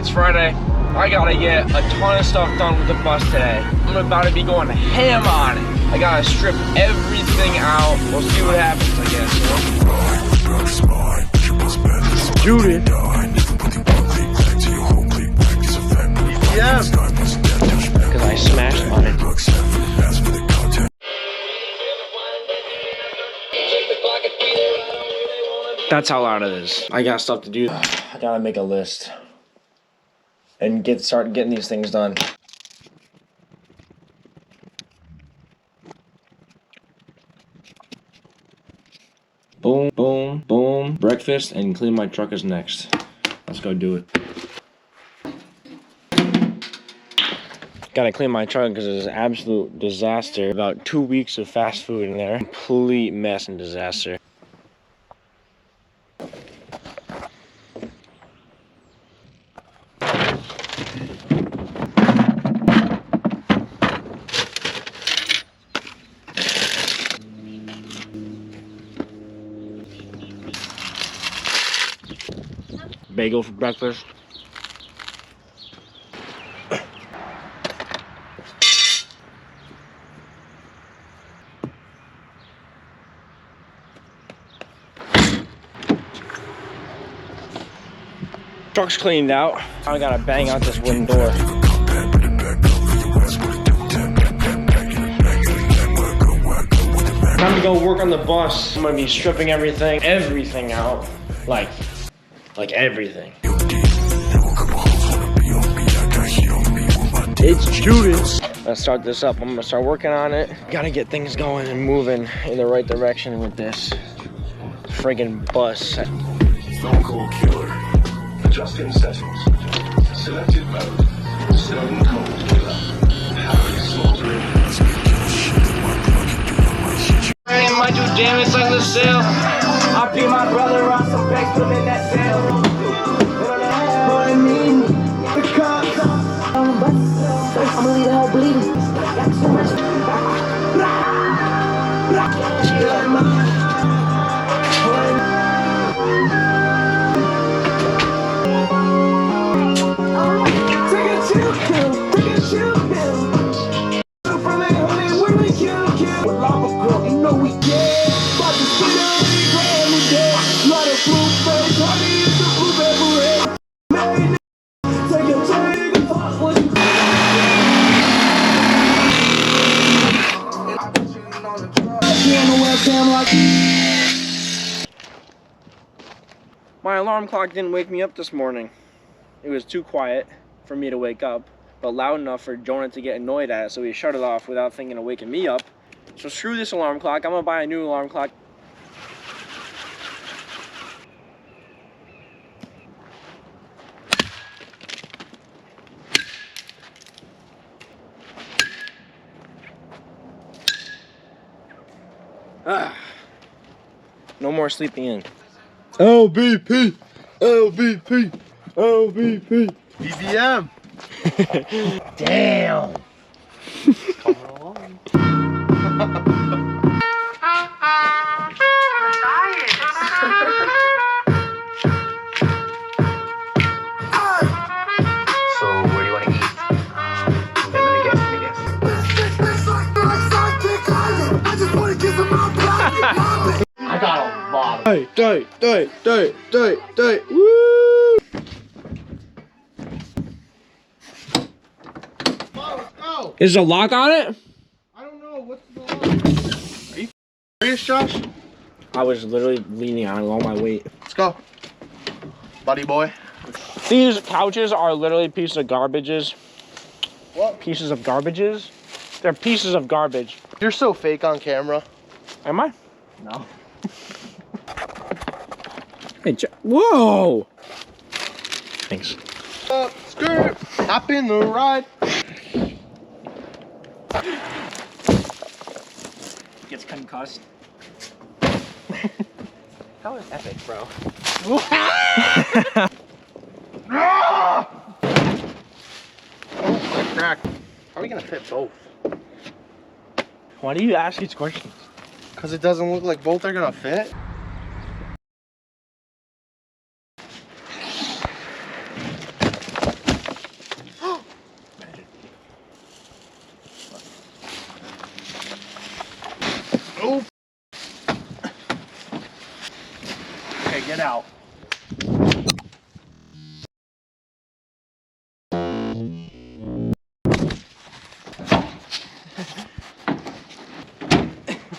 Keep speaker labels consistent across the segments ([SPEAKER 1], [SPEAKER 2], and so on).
[SPEAKER 1] It's Friday. I gotta get a ton of stuff done with the bus today. I'm about to be going ham on it. I gotta strip everything out. We'll see what happens, I guess. Judith. Yeah. Because I smashed on it. That's how loud it is. I got stuff to do. I gotta make a list and start getting these things done. Boom, boom, boom. Breakfast and clean my truck is next. Let's go do it. Gotta clean my truck because it's an absolute disaster. About 2 weeks of fast food in there. Complete mess and disaster. Bagel for breakfast. Truck's cleaned out. I gotta bang out this wooden door. Time to go work on the bus. I'm gonna be stripping everything out. Like everything. It's Judas. Let's start this up. I'm gonna start working on it. Gotta get things going and moving in the right direction with this friggin' bus.
[SPEAKER 2] Stone Cold Killer. Adjusting settings. Selected mode. Stone Cold Killer. Happy slaughtering.
[SPEAKER 1] I might do damage like the sale. I beat my brother on some back in that sale.
[SPEAKER 3] I'ma leave the hell bleeding.
[SPEAKER 1] My alarm clock didn't wake me up this morning. It was too quiet for me to wake up, but loud enough for Jonah to get annoyed at it, so he shut it off without thinking of waking me up. So screw this alarm clock, I'm gonna buy a new alarm clock. No more sleeping in. LBP! LBP! LBP!
[SPEAKER 4] BBM!
[SPEAKER 1] Damn!
[SPEAKER 4] Coming along.
[SPEAKER 2] So, where do you want to eat? Let me guess.
[SPEAKER 4] I got a lot of
[SPEAKER 1] Woo!
[SPEAKER 4] let's go!
[SPEAKER 1] Is there a lock on it?
[SPEAKER 4] I don't know, what's the lock? Are you serious, Josh?
[SPEAKER 1] I was literally leaning on it all my weight.
[SPEAKER 4] Let's go. Buddy boy.
[SPEAKER 1] These couches are literally pieces of garbages.
[SPEAKER 4] What?
[SPEAKER 1] Pieces of garbages? They're pieces of garbage.
[SPEAKER 4] You're so fake on camera.
[SPEAKER 1] Am I?
[SPEAKER 4] No.
[SPEAKER 1] Hey, whoa! Thanks.
[SPEAKER 4] Skirt! Hop in the ride.
[SPEAKER 1] Gets concussed. That was epic, bro.
[SPEAKER 4] Oh, my crack. How are we gonna fit both?
[SPEAKER 1] Why do you ask these questions?
[SPEAKER 4] Because it doesn't look like both are gonna fit.
[SPEAKER 1] Get out.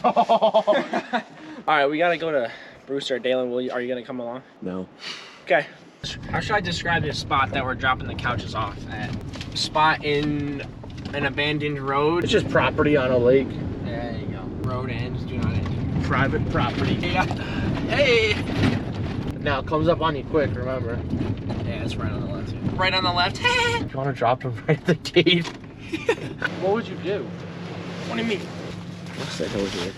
[SPEAKER 1] All right, we gotta go to Brewster. Dalen, are you gonna come along?
[SPEAKER 5] No.
[SPEAKER 1] Okay. How should I describe this spot that we're dropping the couches off at? Spot in an abandoned road.
[SPEAKER 5] It's just property on a lake.
[SPEAKER 1] There you go. Road ends, do not end. Private property. Yeah. Hey!
[SPEAKER 5] Now it comes up on you quick, remember.
[SPEAKER 1] Yeah, it's right on the left. Right on the left.
[SPEAKER 5] You wanna drop him right at the gate?
[SPEAKER 1] What would you do? What do you mean?
[SPEAKER 5] What's that over here?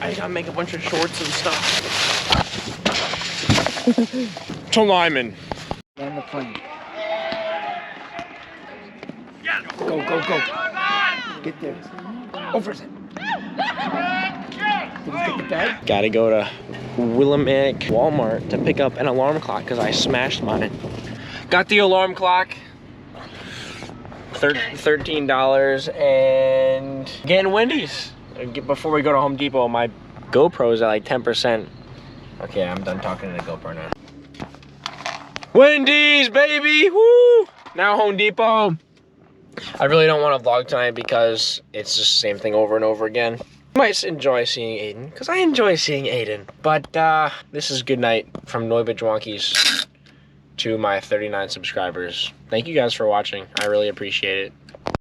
[SPEAKER 1] I gotta make a bunch of shorts and stuff. To Lyman.
[SPEAKER 5] On the plane.
[SPEAKER 1] Go, go, go.
[SPEAKER 5] Get there.
[SPEAKER 1] Over there.
[SPEAKER 5] Did you get the bag?
[SPEAKER 1] Gotta go to Willimantic Walmart to pick up an alarm clock because I smashed mine. Got the alarm clock. $13 and getting Wendy's. Before we go to Home Depot, my GoPro's at like 10%. Okay, I'm done talking to the GoPro now. Wendy's, baby! Woo! Now Home Depot. I really don't want to vlog tonight because it's just the same thing over and over again. You might enjoy seeing Aiden, because I enjoy seeing Aiden. But this is good night from Neubajwankies to my 39 subscribers. Thank you guys for watching. I really appreciate it.